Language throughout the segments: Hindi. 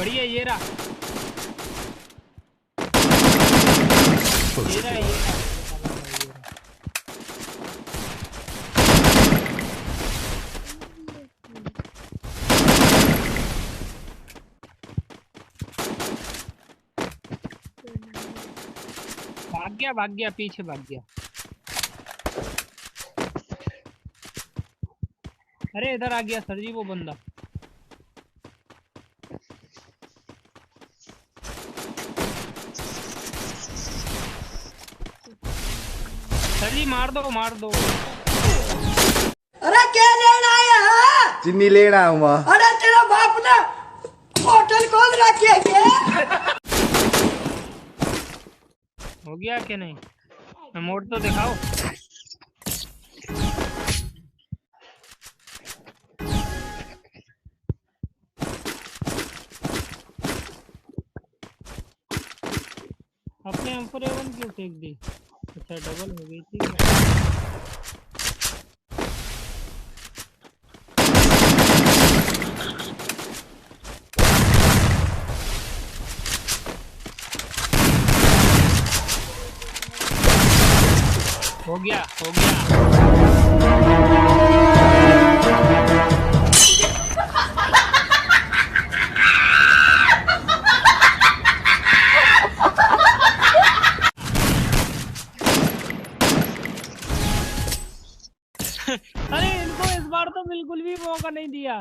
बढ़िया ये रहा ये रहा ये रहा। भाग गया पीछे भाग गया। अरे इधर आ गया सर जी वो बंदा। सर जी मार दो मार दो। अरे क्या लेना आया है? चीनी लेना हुआ। अरे तेरा बाप ने होटल खोल रखी है क्या? हो गया कि नहीं? मोड़ तो दिखाओ। अपने M4 A1 क्यों फेंक दी? अच्छा डबल हो गई थी क्या? हो गया हो गया। अरे इनको इस बार तो बिल्कुल भी मौका नहीं दिया।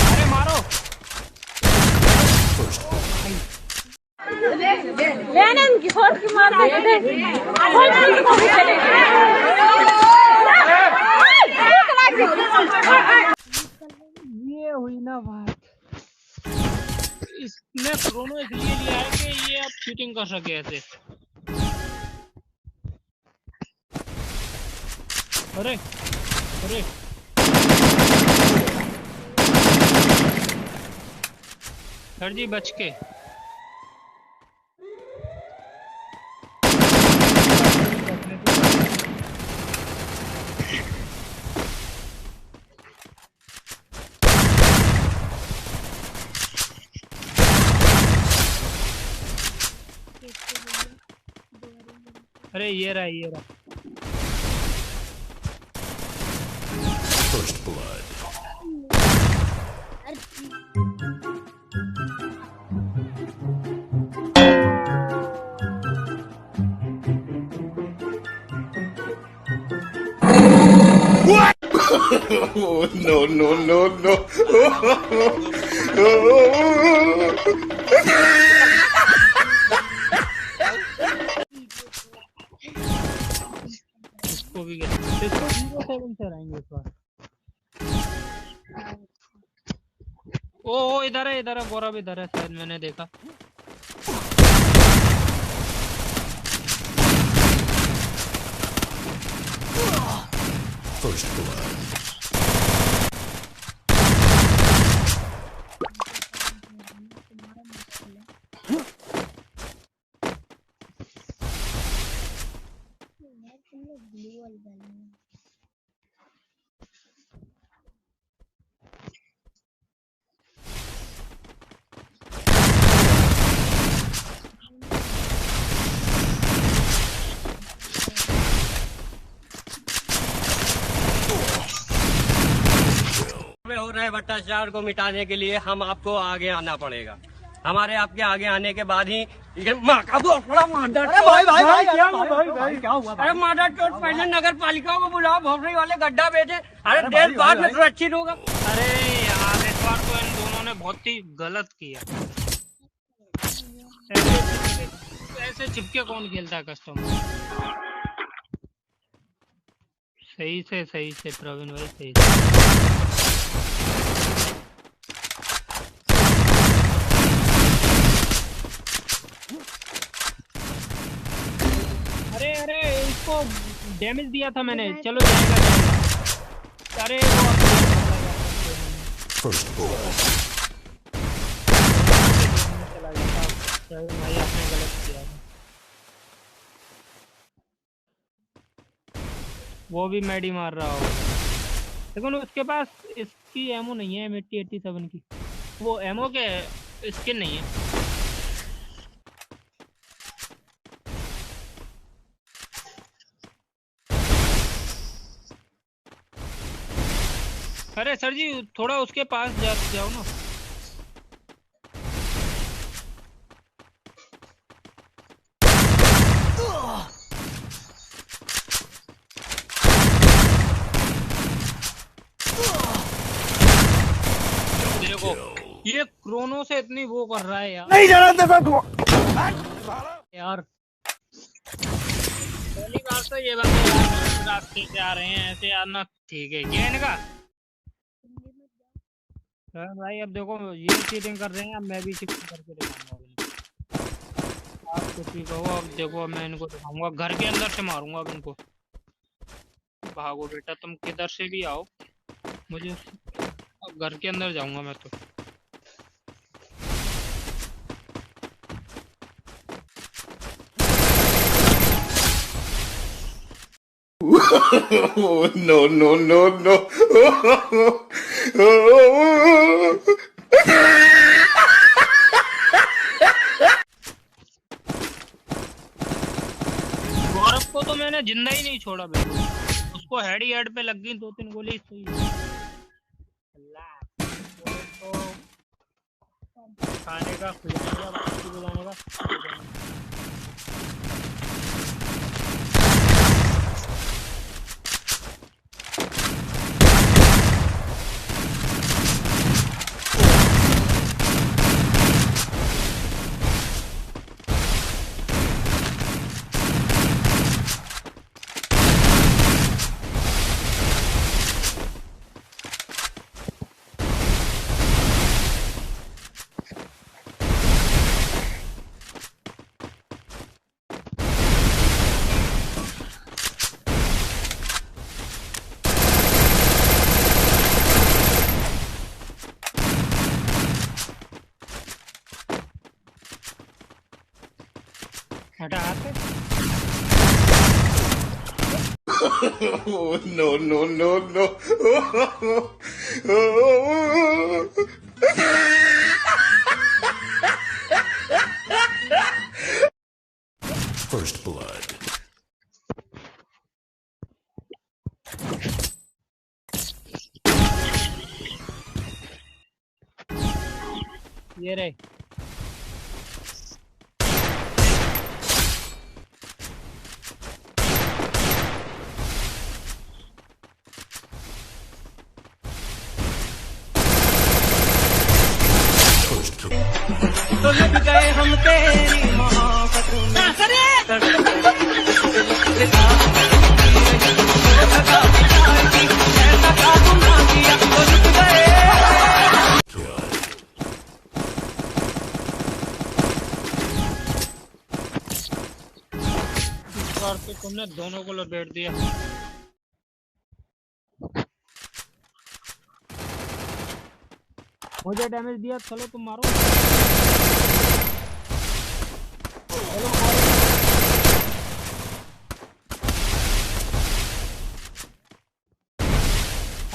अरे मारो लेने की फोड़ की मार दे ये हुई ना बात। इसने प्रोनो इसलिए लिया है कि ये अब शूटिंग कर सके ऐसे। अरे अरे सर जी बच के। अरे ये रहा ये रहा। First blood. What? No, no, no, no. इसको भी गया। इसको 07 से रहेंगे इस बार। ओ इधर है गौरव इधर है शायद मैंने देखा। First blood. हो रहे भ्रष्टाचार को मिटाने के लिए हम आपको आगे आना पड़ेगा। हमारे आपके आगे आने के बाद ही ये माँ का बहुत बड़ा मार्डर। अरे भाई क्या हुआ? अरे मार्डर चोट पहले नगर पालिका को बुलाओ, भोसड़ी वाले गड्ढा बेचे। अरे देश बाद में सुरक्षित होगा। अरे यार इस बार तो इन दोनों ने बहुत ही गलत किया। ऐसे चिपके कौन खेलता है कस्टम? सही से प्रवीण भाई सही से। अरे इसको डैमेज दिया था मैंने। चलो जाएगा। अरे वो First blood. चला जाता। चल भाई आपने गलत किया। वो भी मैडी मार रहा होगा, लेकिन उसके पास इसकी एमो नहीं है, मिट्टी 87 की। वो एमो के स्किन नहीं है। अरे सर जी थोड़ा उसके पास जाओ ना। देखो ये क्रोनो से इतनी वो कर रहा है यार। नहीं जाना तेरे को। यार पहली बात तो ये बात है यार, रास्ते से आ रहे हैं ऐसे आना ठीक है क्या इनका। हाँ भाई अब देखो ये चीटिंग कर रहे हैं, अब मैं भी चीटिंग करके दिखाऊंगा इनको। आप कुछ भी कहो, अब देखो मैं इनको दिखाऊंगा, घर के अंदर से मारूंगा अब इनको। भागो बेटा तुम किधर से भी आओ, मुझे अब घर के अंदर जाऊंगा मैं तो। No, no, no, no. गौरव को तो मैंने जिंदा ही नहीं छोड़ा बिल्कुल, उसको हेड ही हेड पे लग गई 2-3 गोली सही। अल्लाह तो खाने का खिलाने का बाकी बुलाने का। हटा हाथ से। No, no, no, no. First blood. ये रहे First kill. तो लग गए हम तेरी मोहब्बत में। इस बार तो तुमने दोनों को लपेट दिया। मुझे डैमेज दिया, चलो तुम मारो। चलो मारो।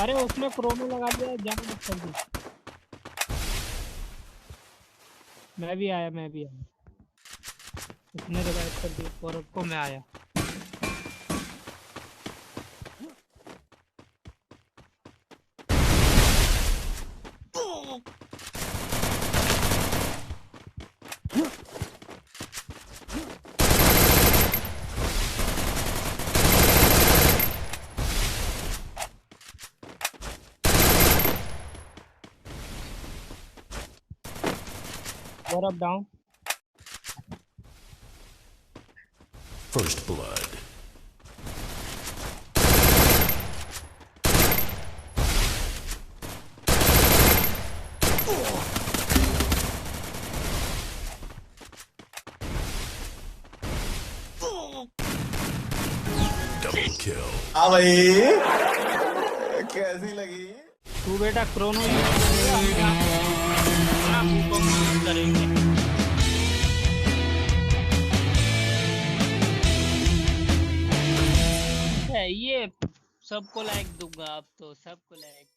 अरे उसने क्रोनो लगा दिया, जाने मत कर दी। मैं भी आया उसने रिवाइव कर दी और अब को मैं आया। और अब down. First blood. Double kill. हाँ भाई कैसी लगी? तू बेटा क्रोनो यूज करेगा, हम यहाँ वूकोंग यूज करेंगे। ये सबको लाइक दूंगा, अब तो सबको लाइक।